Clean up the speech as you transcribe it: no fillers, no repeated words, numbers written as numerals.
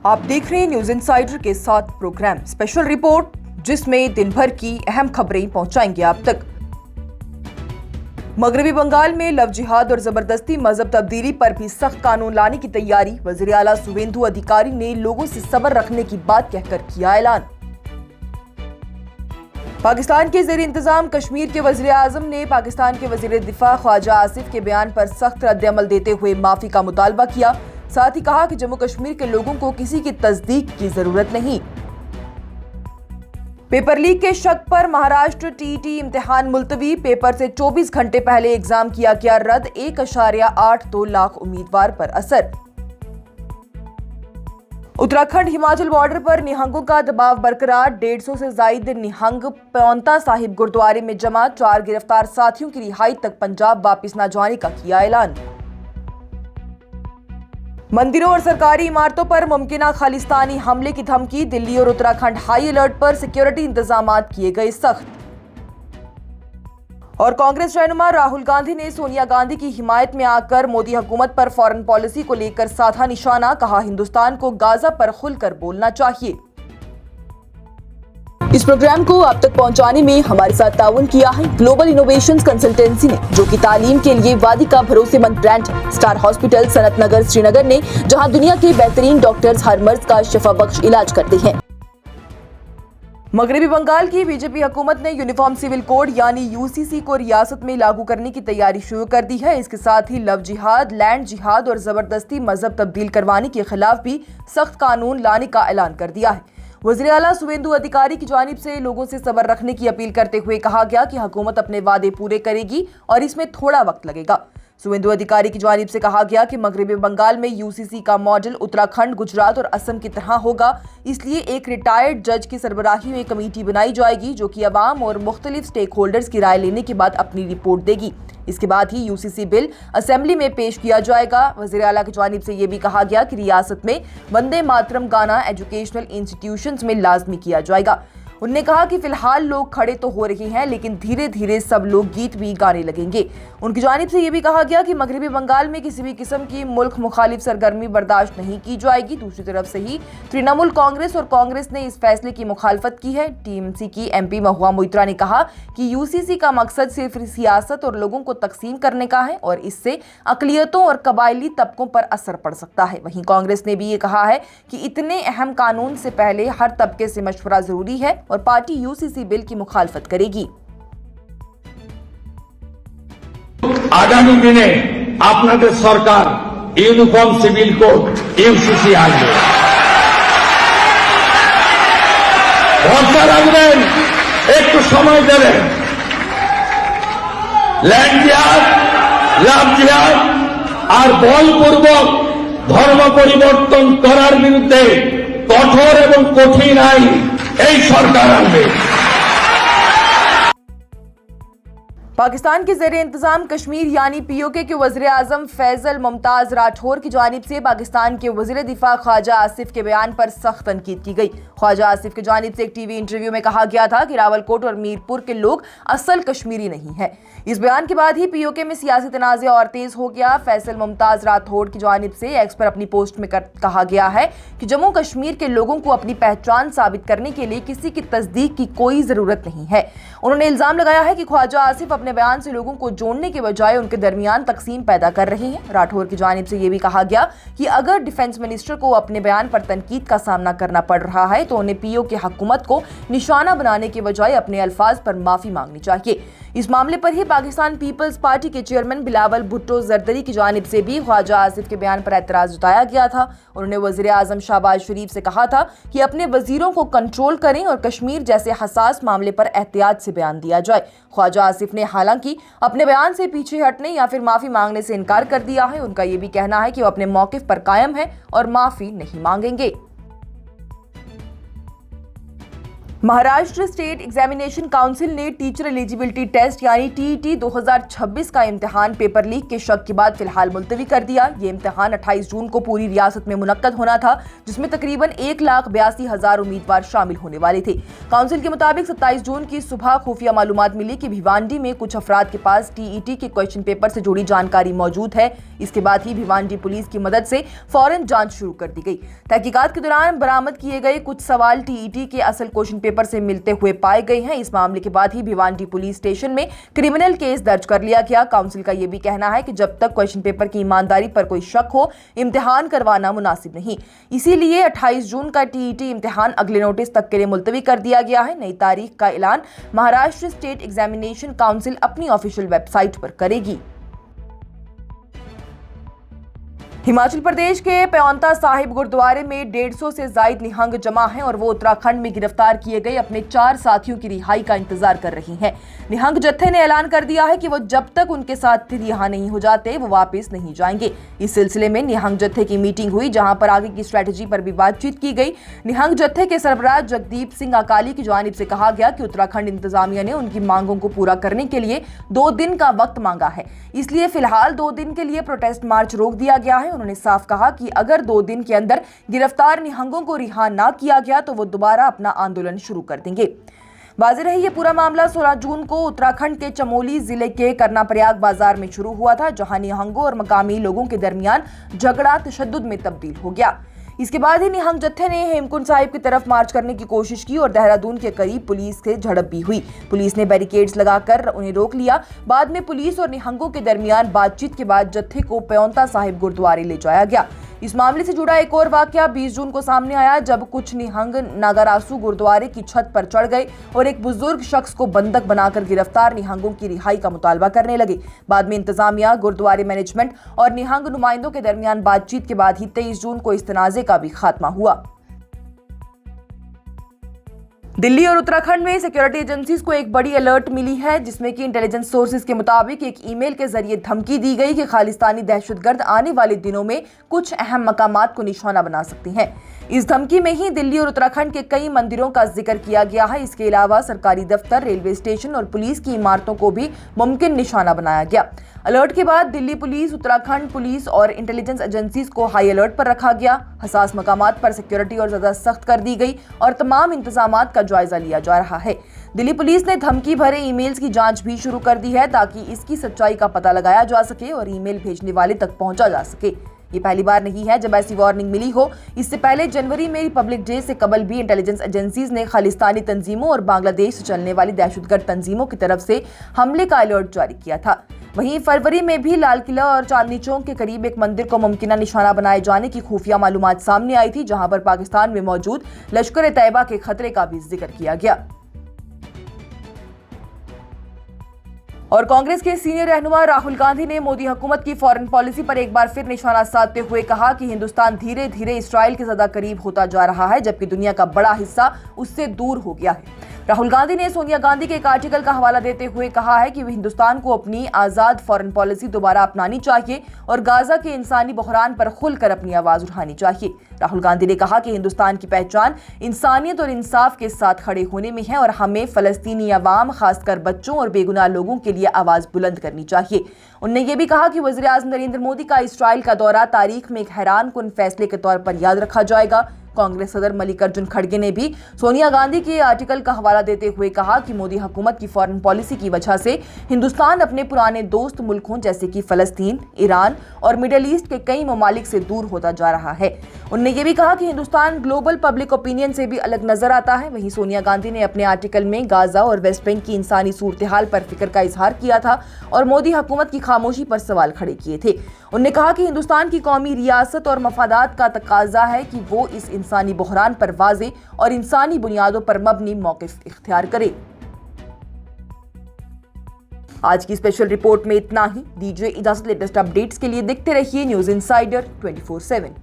आप देख रहे हैं न्यूज इंसाइडर के साथ प्रोग्राम स्पेशल रिपोर्ट, जिसमें दिन भर की अहम खबरें पहुंचाएंगे आप तक। मगरबी बंगाल में लव जिहाद और जबरदस्ती मजहब तब्दीली पर भी सख्त कानून लाने की तैयारी। वजीर आला शुवेंदु अधिकारी ने लोगों से सब्र रखने की बात कहकर किया ऐलान। पाकिस्तान के ज़ेर इंतजाम कश्मीर के वजीर आजम ने पाकिस्तान के वजीर दिफा ख्वाजा आसिफ के बयान पर सख्त रद्द-ए-अमल देते हुए माफी का मुतालबा किया। साथ ही कहा कि जम्मू कश्मीर के लोगों को किसी की तस्दीक की जरूरत नहीं। पेपर लीक के शक पर महाराष्ट्र टीईटी इम्तिहान मुलतवी। पेपर से 24 घंटे पहले एग्जाम किया गया रद्द। 1.82 लाख उम्मीदवार पर असर। उत्तराखंड हिमाचल बॉर्डर पर निहंगों का दबाव बरकरार। 150 से जायद निहंग पांवटा साहिब गुरुद्वारे में जमा। 4 गिरफ्तार साथियों की रिहाई तक पंजाब वापस न जाने का किया ऐलान। मंदिरों और सरकारी इमारतों पर मुमकिना खालिस्तानी हमले की धमकी। दिल्ली और उत्तराखंड हाई अलर्ट पर सिक्योरिटी इंतजामात किए गए सख्त। और कांग्रेस रहनुमा राहुल गांधी ने सोनिया गांधी की हिमायत में आकर मोदी हुकूमत पर फॉरेन पॉलिसी को लेकर साधा निशाना। कहा, हिंदुस्तान को गाजा पर खुलकर बोलना चाहिए। इस प्रोग्राम को आप तक पहुंचाने में हमारे साथ ताउन किया है ग्लोबल इनोवेशंस कंसल्टेंसी ने, जो कि तालीम के लिए वादी का भरोसेमंद ब्रांड है। स्टार हॉस्पिटल सनत नगर श्रीनगर ने, जहां दुनिया के बेहतरीन डॉक्टर्स हर मर्ज का शिफा बख्श इलाज करते हैं। मगरबी बंगाल की बीजेपी हुकूमत ने यूनिफॉर्म सिविल कोड यानी यूसीसी को रियासत में लागू करने की तैयारी शुरू कर दी है। इसके साथ ही लव जिहाद, लैंड जिहाद और जबरदस्ती मजहब तब्दील करवाने के खिलाफ भी सख्त कानून लाने का ऐलान कर दिया है। वज़ीर आला शुवेंदु अधिकारी की जानिब से लोगों से सब्र रखने की अपील करते हुए कहा गया कि हुकूमत अपने वादे पूरे करेगी और इसमें थोड़ा वक्त लगेगा। शुवेंदु अधिकारी की जानिब से कहा गया कि मगरबी बंगाल में यूसीसी का मॉडल उत्तराखंड, गुजरात और असम की तरह होगा। इसलिए एक रिटायर्ड जज की सरबराही में कमेटी बनाई जाएगी, जो कि अवाम और मुख्तलिफ स्टेक होल्डर्स की राय लेने के बाद अपनी रिपोर्ट देगी। इसके बाद ही यूसीसी बिल असेंबली में पेश किया जाएगा। वज़ीर आला की जानिब से यह भी कहा गया कि रियासत में वंदे मातरम गाना एजुकेशनल इंस्टीट्यूशंस में लाजमी किया जाएगा। उन्होंने कहा कि फिलहाल लोग खड़े तो हो रहे हैं, लेकिन धीरे धीरे सब लोग गीत भी गाने लगेंगे। उनकी जानिब से यह भी कहा गया कि मगरबी बंगाल में किसी भी किस्म की मुल्क मुखालिफ सरगर्मी बर्दाश्त नहीं की जाएगी। दूसरी तरफ से ही तृणमूल कांग्रेस और कांग्रेस ने इस फैसले की मुखालफत की है। टीएमसी की एमपी महुआ मोइत्रा ने कहा कि यूसीसी का मकसद सिर्फ सियासत और लोगों को तकसीम करने का है और इससे अकलियतों और कबायली तबकों पर असर पड़ सकता है। वहीं कांग्रेस ने भी ये कहा है कि इतने अहम कानून से पहले हर तबके से मशवरा जरूरी है और पार्टी यूसीसी बिल की मुखालफत करेगी। আগামী দিনে আপনাদের সরকার ইউনিফর্ম সিভিল কোড ইউসিসি আনবে। ভরসা রাখবেন, একটু সময় দেবেন। ল্যান্ড জিহাদ, লাভ জিহাদ আর বলপূর্বক ধর্ম পরিবর্তন করার বিরুদ্ধে কঠোর এবং কঠিন আইন এই সরকার আনবে। पाकिस्तान के ज़ेर इंतजाम कश्मीर यानी पीओके के वज़ीर आज़म फैसल मुमताज़ राठौर की जानिब से पाकिस्तान के वज़ीर दिफा ख्वाजा आसिफ के बयान पर सख्त तनकीद की गई। ख्वाजा आसिफ की जानिब से एक टीवी इंटरव्यू में कहा गया था कि रावलकोट और मीरपुर के लोग असल कश्मीरी नहीं है। इस बयान के बाद ही पीओके में सियासी तनाज़े और तेज हो गया। फैसल मुमताज़ राठौर की जानिब से एक्स पर अपनी पोस्ट में कहा गया है कि जम्मू कश्मीर के लोगों को अपनी पहचान साबित करने के लिए किसी की तस्दीक की कोई जरूरत नहीं है। उन्होंने इल्जाम लगाया है कि ख्वाजा आसिफ अपने बयान से लोगों को जोड़ने के बजाय उनके दरमियान तकसीम पैदा कर रहे हैं। राठौर की जानिब से यह भी कहा गया कि अगर डिफेंस मिनिस्टर को अपने बयान पर तनकीद का सामना करना पड़ रहा है तो उन्हें पीओ के हुकूमत को निशाना बनाने के बजाय अपने अल्फाज पर माफी मांगनी चाहिए। इस मामले पर ही पाकिस्तान पीपल्स पार्टी के चेयरमैन बिलावल भुट्टो जरदरी की जानिब से भी ख्वाजा आसिफ के बयान पर एतराज जताया गया था। उन्होंने वजीर आजम शहबाज शरीफ से कहा था कि अपने वजीरों को कंट्रोल करें और कश्मीर जैसे हसास मामले पर एहतियात से बयान दिया जाए। ख्वाजा आसिफ ने हालांकि अपने बयान से पीछे हटने या फिर माफी मांगने से इनकार कर दिया है। उनका यह भी कहना है कि वो अपने मौकिफ पर कायम है और माफी नहीं मांगेंगे। महाराष्ट्र स्टेट एग्जामिनेशन काउंसिल ने टीचर एलिजिबिलिटी टेस्ट यानी टीईटी 2026 का इम्तिहान पेपर लीक के शक के बाद फिलहाल मुलतवी कर दिया। ये इम्तिहान 28 जून को पूरी रियासत में मुनक्कद होना था, जिसमें तकरीबन 1,82,000 उम्मीदवार शामिल होने वाले थे। काउंसिल के मुताबिक 27 जून की सुबह खुफिया मालूमात मिली कि भिवांडी में कुछ अफराद के पास टीईटी के क्वेश्चन पेपर से जुड़ी जानकारी मौजूद है। इसके बाद ही भिवांडी पुलिस की मदद से फौरन जांच शुरू कर दी गई। तहकीकात के दौरान बरामद किए गए कुछ सवाल टीईटी के असल क्वेश्चन पेपर से मिलते हुए पाए गए हैं। इस मामले के बाद ही भिवांडी पुलिस स्टेशन में क्रिमिनल केस दर्ज कर लिया गया। काउंसिल का यह भी कहना है कि जब तक क्वेश्चन पेपर की ईमानदारी पर कोई शक हो, इम्तिहान करवाना मुनासिब नहीं। इसीलिए 28 जून का टीईटी इम्तिहान अगले नोटिस तक के लिए मुलतवी कर दिया गया है। नई तारीख का ऐलान महाराष्ट्र स्टेट एग्जामिनेशन काउंसिल अपनी ऑफिशियल वेबसाइट पर करेगी। हिमाचल प्रदेश के पांवटा साहिब गुरुद्वारे में 150 से जायद निहंग जमा हैं और वो उत्तराखंड में गिरफ्तार किए गए अपने 4 साथियों की रिहाई का इंतजार कर रही हैं। निहंग जत्थे ने ऐलान कर दिया है कि वो जब तक उनके साथी रिहा नहीं हो जाते वो वापस नहीं जाएंगे। इस सिलसिले में निहंग जत्थे की मीटिंग हुई, जहां पर आगे की स्ट्रेटेजी पर भी बातचीत की गई। निहंग जत्थे के सरबराह जगदीप सिंह अकाली की जानिब से कहा गया कि उत्तराखंड इंतजामिया ने उनकी मांगों को पूरा करने के लिए 2 दिन का वक्त मांगा है, इसलिए फिलहाल 2 दिन के लिए प्रोटेस्ट मार्च रोक दिया गया है। उन्होंने साफ कहा कि अगर 2 दिन के अंदर गिरफ्तार निहंगों को रिहा ना किया गया तो वो दोबारा अपना आंदोलन शुरू कर देंगे। वाज़ेह रही, ये पूरा मामला 16 जून को उत्तराखंड के चमोली जिले के करनाप्रयाग बाजार में शुरू हुआ था, जहां निहंगों और मकामी लोगों के दरमियान झगड़ा तशद्दुद में तब्दील हो गया। इसके बाद ही निहंग जत्थे ने हेमकुंड साहिब की तरफ मार्च करने की कोशिश की और देहरादून के करीब पुलिस से झड़प भी हुई। पुलिस ने बैरिकेड्स लगाकर उन्हें रोक लिया। बाद में पुलिस और निहंगों के दरमियान बातचीत के बाद जत्थे को पांवटा साहिब गुरुद्वारे ले जाया गया। इस मामले से जुड़ा एक और वाकया 20 जून को सामने आया, जब कुछ निहंग नागारासू गुरुद्वारे की छत पर चढ़ गए और एक बुजुर्ग शख्स को बंधक बनाकर गिरफ्तार निहंगों की रिहाई का मुतालबा करने लगे। बाद में इंतजामिया, गुरुद्वारे मैनेजमेंट और निहंग नुमाइंदों के दरमियान बातचीत के बाद ही 23 जून को इस तनाज़े का भी खात्मा हुआ। दिल्ली और उत्तराखंड में सिक्योरिटी एजेंसीज को एक बड़ी अलर्ट मिली है, जिसमें कि इंटेलिजेंस सोर्सेज के मुताबिक एक ईमेल के जरिए धमकी दी गई कि खालिस्तानी दहशतगर्द आने वाले दिनों में कुछ अहम मकामात को निशाना बना सकते हैं। इस धमकी में ही दिल्ली और उत्तराखंड के कई मंदिरों का जिक्र किया गया है। इसके अलावा सरकारी दफ्तर, रेलवे स्टेशन और पुलिस की इमारतों को भी मुमकिन निशाना बनाया गया। अलर्ट के बाद दिल्ली पुलिस, उत्तराखंड पुलिस और इंटेलिजेंस एजेंसीज को हाई अलर्ट पर रखा गया। हसास मकामात पर सिक्योरिटी और ज्यादा सख्त कर दी गई और तमाम इंतजामात का जायजा लिया जा रहा है। दिल्ली पुलिस ने धमकी भरे ईमेल्स की जांच भी शुरू कर दी है, ताकि इसकी सच्चाई का पता लगाया जा सके और ईमेल भेजने वाले तक पहुंचा जा सके। ये पहली बार नहीं है जब ऐसी वार्निंग मिली हो। इससे पहले जनवरी में रिपब्लिक डे से कबल भी इंटेलिजेंस एजेंसीज ने खालिस्तानी तंजीमों और बांग्लादेश से चलने वाली दहशतगर्द तंजीमों की तरफ से हमले का अलर्ट जारी किया था। वहीं फरवरी में भी लाल किला और चांदनी चौक के करीब एक मंदिर को मुमकिन निशाना बनाए जाने की खुफिया मालूमात सामने आई थी, जहां पर पाकिस्तान में मौजूद लश्कर ए तैयबा के खतरे का भी जिक्र किया गया। और कांग्रेस के सीनियर रहनुमा राहुल गांधी ने मोदी हुकूमत की फॉरेन पॉलिसी पर एक बार फिर निशाना साधते हुए कहा कि हिंदुस्तान धीरे धीरे इस्राइल के ज्यादा करीब होता जा रहा है, जबकि दुनिया का बड़ा हिस्सा उससे दूर हो गया है। राहुल गांधी ने सोनिया गांधी के एक आर्टिकल का हवाला देते हुए कहा है कि हिंदुस्तान को अपनी आजाद फॉरेन पॉलिसी दोबारा अपनानी चाहिए और गाजा के इंसानी बहरान पर खुलकर अपनी आवाज उठानी चाहिए। राहुल गांधी ने कहा कि हिंदुस्तान की पहचान इंसानियत और इंसाफ के साथ खड़े होने में है और हमें फलस्तीनी अवाम, खासकर बच्चों और बेगुनाह लोगों के लिए आवाज बुलंद करनी चाहिए। उन्होंने ये भी कहा कि वज़ीर आज़म नरेंद्र मोदी का इस्राइल का दौरा तारीख में एक हैरानकुन फैसले के तौर पर याद रखा जाएगा। कांग्रेस सदर मल्लिकार्जुन खड़गे ने भी सोनिया गांधी के आर्टिकल का हवाला देते हुए कहा कि मोदी हुकूमत की फॉरेन पॉलिसी की वजह से हिंदुस्तान अपने पुराने दोस्त मुल्कों जैसे कि फलस्तीन, ईरान और मिडल ईस्ट के कई ममालिक से दूर होता जा रहा है। उन्होंने ये भी कहा कि हिंदुस्तान ग्लोबल पब्लिक ओपिनियन से भी अलग नजर आता है। वहीं सोनिया गांधी ने अपने आर्टिकल में गाजा और वेस्ट बैंक की इंसानी सूरत हाल पर फिक्र का इजहार किया था और मोदी हुकूमत की खामोशी पर सवाल खड़े किए थे। उन्होंने कहा कि हिंदुस्तान की कौमी रियासत और मफादात का तकाजा है कि वो इस इंसानी बहरान पर वाज़े और इंसानी बुनियादों पर मबनी मौक़िफ़ इख्तियार करे। आज की स्पेशल रिपोर्ट में इतना ही। दीजिए इजाजत। लेटेस्ट अपडेट्स के लिए देखते रहिए न्यूज़ इनसाइडर 24/7।